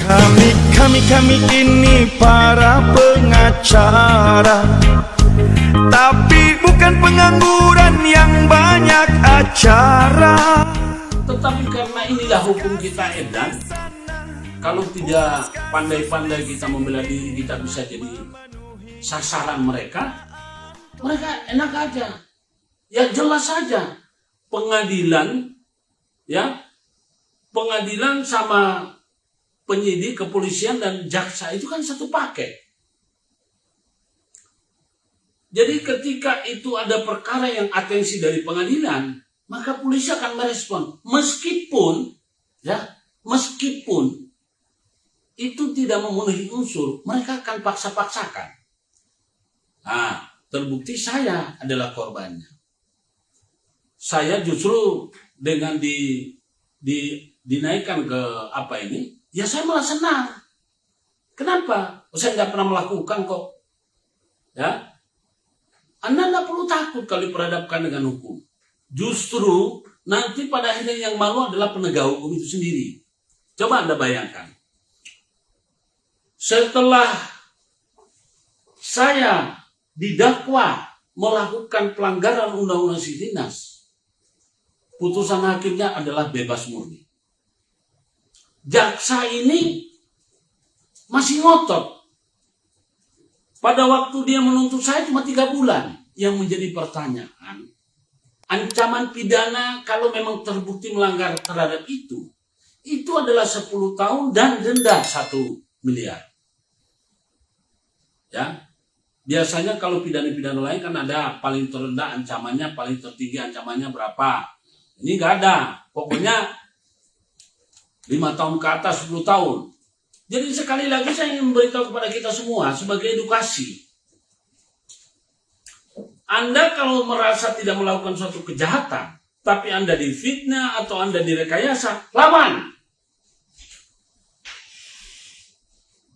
Kami ini para pengacara, tapi bukan pengangguran yang banyak acara. Tetapi karena inilah hukum kita edan, kalau tidak pandai-pandai kita membela diri, kita bisa jadi sasaran mereka. Mereka enak aja, ya jelas saja pengadilan, ya pengadilan sama penyidik, kepolisian dan jaksa itu kan satu paket. Jadi ketika itu ada perkara yang atensi dari pengadilan, maka polisi akan merespon, meskipun itu tidak memenuhi unsur, mereka akan paksa-paksakan. Nah, terbukti saya adalah korbannya. Saya justru dengan dinaikkan ke ya saya malah senang. Kenapa? Saya nggak pernah melakukan kok. Ya, Anda nggak perlu takut kalau diperhadapkan dengan hukum. Justru nanti pada akhirnya yang malu adalah penegak hukum itu sendiri. Coba Anda bayangkan. Setelah saya didakwa melakukan pelanggaran undang-undang Siddinas, putusan hakimnya adalah bebas murni. Jaksa ini masih ngotot. Pada waktu dia menuntut saya cuma 3 bulan. Yang menjadi pertanyaan, ancaman pidana kalau memang terbukti melanggar terhadap itu adalah 10 tahun dan denda 1 miliar. Ya, biasanya kalau pidana-pidana lain kan ada paling terendah ancamannya, paling tertinggi ancamannya berapa. Ini nggak ada. Pokoknya 5 tahun ke atas, 10 tahun. Jadi sekali lagi saya ingin memberitahu kepada kita semua sebagai edukasi. Anda kalau merasa tidak melakukan suatu kejahatan, tapi Anda difitnah atau Anda direkayasa, lawan.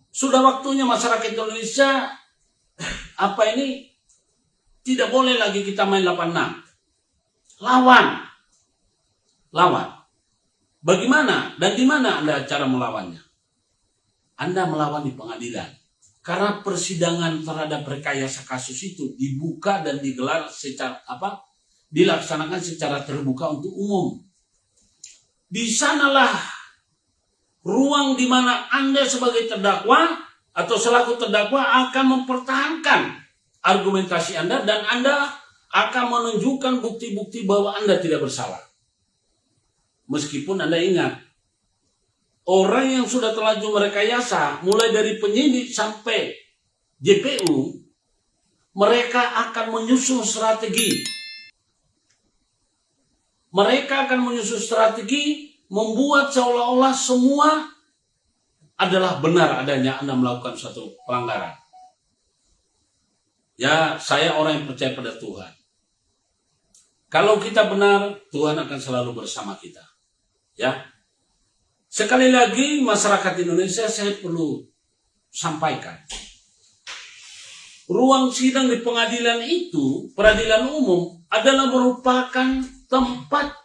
Sudah waktunya masyarakat Indonesia tidak boleh lagi kita main 86. Lawan. Bagaimana dan di mana Anda cara melawannya? Anda melawan di pengadilan. Karena persidangan terhadap rekayasa kasus itu dibuka dan digelar dilaksanakan secara terbuka untuk umum. Di sanalah ruang di mana Anda sebagai terdakwa atau selaku terdakwa akan mempertahankan argumentasi Anda dan Anda akan menunjukkan bukti-bukti bahwa Anda tidak bersalah. Meskipun Anda ingat, orang yang sudah terlanjur merekayasa, mulai dari penyidik sampai JPU, mereka akan menyusun strategi. Mereka akan menyusun strategi membuat seolah-olah semua adalah benar adanya Anda melakukan suatu pelanggaran. Ya, saya orang yang percaya pada Tuhan. Kalau kita benar, Tuhan akan selalu bersama kita. Ya, sekali lagi masyarakat Indonesia saya perlu sampaikan. Ruang sidang di pengadilan itu, peradilan umum, adalah merupakan tempat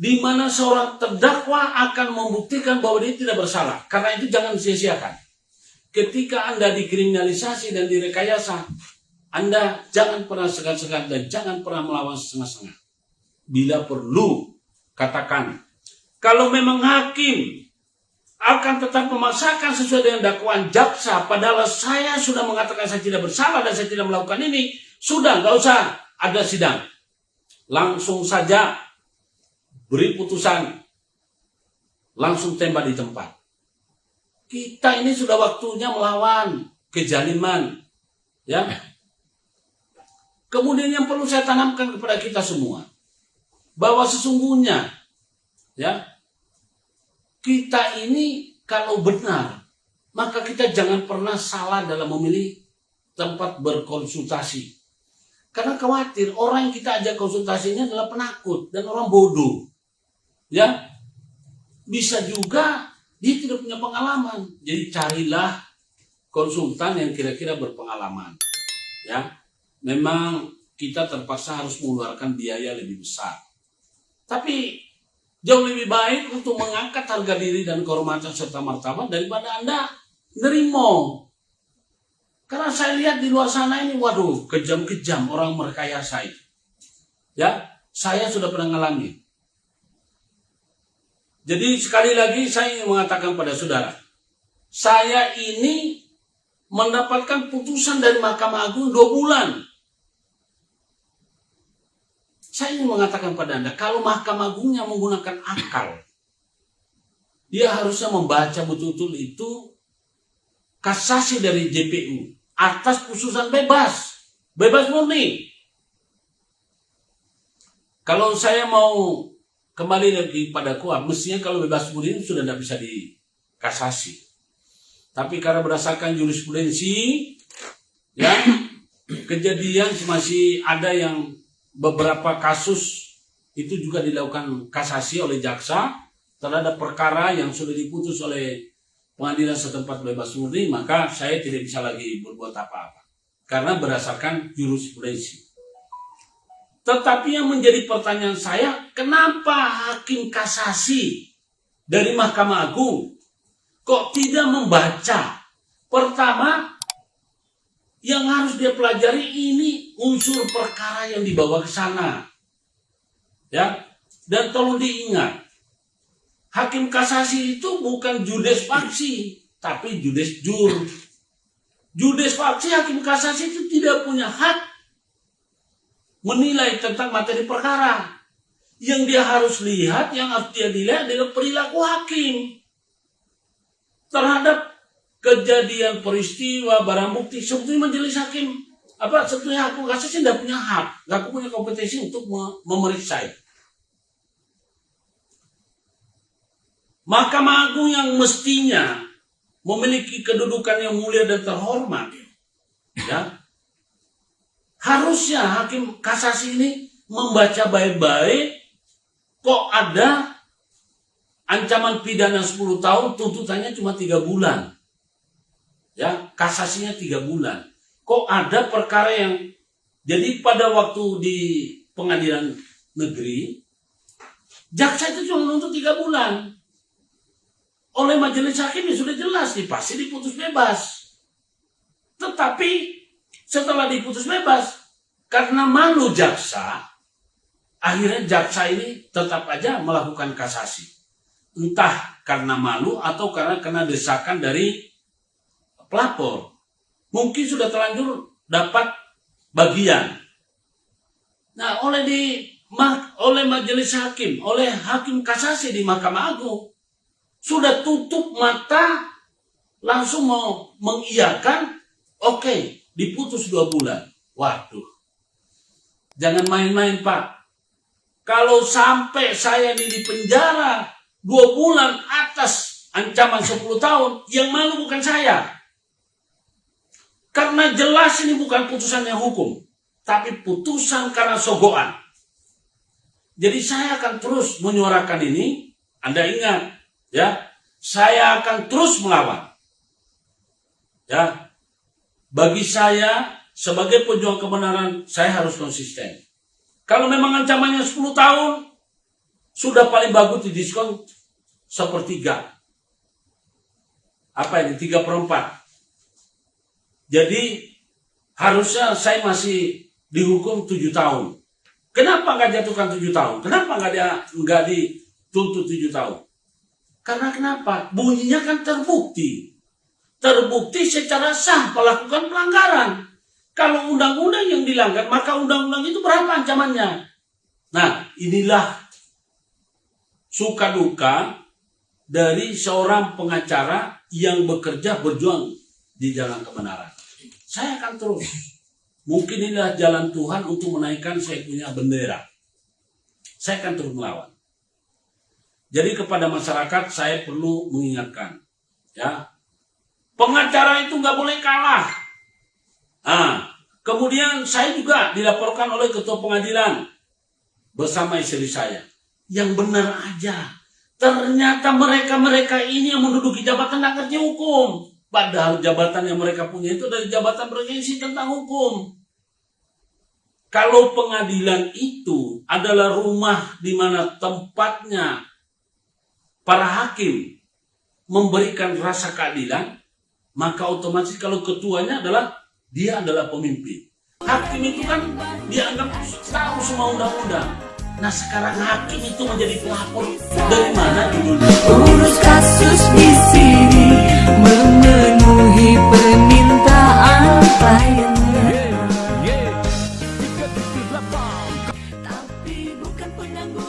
di mana seorang terdakwa akan membuktikan bahwa dia tidak bersalah. Karena itu jangan sia-siakan. Ketika Anda dikriminalisasi dan direkayasa, Anda jangan pernah segan-segan dan jangan pernah melawan setengah-setengah. Bila perlu, katakan, kalau memang hakim akan tetap memaksakan sesuai dengan dakwaan jaksa, padahal saya sudah mengatakan saya tidak bersalah dan saya tidak melakukan ini, sudah nggak usah ada sidang, langsung saja beri putusan, langsung tembak di tempat. Kita ini sudah waktunya melawan kezaliman, ya. Kemudian yang perlu saya tanamkan kepada kita semua, bahwa sesungguhnya ya kita ini kalau benar, maka kita jangan pernah salah dalam memilih tempat berkonsultasi. Karena khawatir orang yang kita ajak konsultasinya adalah penakut dan orang bodoh. Ya, bisa juga dia tidak punya pengalaman. Jadi carilah konsultan yang kira-kira berpengalaman. Ya, memang kita terpaksa harus mengeluarkan biaya lebih besar. Tapi Jauh lebih baik untuk mengangkat harga diri dan kehormatan serta martabat daripada Anda nerimo. Karena saya lihat di luar sana ini, waduh, kejam-kejam orang merekayasa itu. Ya, saya sudah pernah ngalami. Jadi sekali lagi saya ingin mengatakan pada saudara, saya ini mendapatkan putusan dari Mahkamah Agung 2 bulan. Saya ingin mengatakan pada Anda, kalau Mahkamah Agungnya menggunakan akal, dia harusnya membaca betul-betul itu kasasi dari JPU atas putusan bebas murni. Kalau saya mau kembali lagi pada kuat, mestinya kalau bebas murni sudah tidak bisa dikasasi. Tapi karena berdasarkan jurisprudensi, ya, kejadian masih ada yang beberapa kasus itu juga dilakukan kasasi oleh jaksa terhadap perkara yang sudah diputus oleh pengadilan setempat bebas murni, maka saya tidak bisa lagi berbuat apa-apa karena berdasarkan jurisprudensi. Tetapi yang menjadi pertanyaan saya, kenapa hakim kasasi dari Mahkamah Agung kok tidak membaca? Pertama, yang harus dia pelajari ini unsur perkara yang dibawa ke sana. Ya. Dan tolong diingat, hakim kasasi itu bukan judes faksi, tapi judes jur. Judes faksi, hakim kasasi itu tidak punya hak menilai tentang materi perkara. Yang dia harus lihat, yang harus dia lihat adalah perilaku hakim terhadap kejadian peristiwa barang bukti. Sebetulnya majelis hakim sebetulnya hakim kasasi tidak punya hak, tidak punya kompetensi untuk memeriksa. Mahkamah Agung yang mestinya memiliki kedudukan yang mulia dan terhormat, ya, harusnya hakim kasasi ini membaca baik-baik. Kok ada ancaman pidana 10 tahun, tuntutannya cuma 3 bulan. Ya, kasasinya 3 bulan. Kok ada perkara yang jadi pada waktu di pengadilan negeri, jaksa itu cuma menuntut 3 bulan. Oleh majelis hakim ya sudah jelas nih, pasti diputus bebas. Tetapi setelah diputus bebas, karena malu jaksa, akhirnya jaksa ini tetap aja melakukan kasasi. Entah karena malu atau karena kena desakan dari pelapor. Mungkin sudah terlanjur dapat bagian. Nah, oleh majelis hakim, oleh hakim kasasi di Mahkamah Agung, sudah tutup mata, langsung mau mengiyakan, oke, diputus 2 bulan. Waduh, jangan main-main Pak. Kalau sampai saya ini di penjara 2 bulan atas ancaman 10 tahun, yang malu bukan saya. Karena jelas ini bukan putusan yang hukum, tapi putusan karena sogokan. Jadi saya akan terus menyuarakan ini. Anda ingat, ya, saya akan terus melawan. Ya, bagi saya sebagai pejuang kebenaran, saya harus konsisten. Kalau memang ancamannya 10 tahun, sudah paling bagus didiskon 1/3. Apa ini? 3/4. Jadi harusnya saya masih dihukum 7 tahun. Kenapa nggak jatuhkan 7 tahun? Kenapa nggak dituntut 7 tahun? Karena kenapa? Bunyinya kan terbukti. Terbukti secara sah melakukan pelanggaran. Kalau undang-undang yang dilanggar, maka undang-undang itu berapa ancamannya? Nah, inilah suka duka dari seorang pengacara yang bekerja berjuang di jalan kebenaran. Saya akan terus. Mungkin inilah jalan Tuhan untuk menaikkan saya punya bendera. Saya akan terus melawan. Jadi kepada masyarakat saya perlu mengingatkan, ya, pengacara itu nggak boleh kalah. Kemudian saya juga dilaporkan oleh ketua pengadilan bersama istri saya. Yang benar aja, ternyata mereka ini yang menduduki jabatan nggak ngerti hukum. Padahal jabatan yang mereka punya itu dari jabatan bergengsi tentang hukum. Kalau pengadilan itu adalah rumah di mana tempatnya para hakim memberikan rasa keadilan, maka otomatis kalau ketuanya adalah dia adalah pemimpin. Hakim itu kan dianggap tahu semua undang-undang. Nah sekarang hakim itu menjadi pelapor dari mana dulu? Urus kasus di sini memenuhi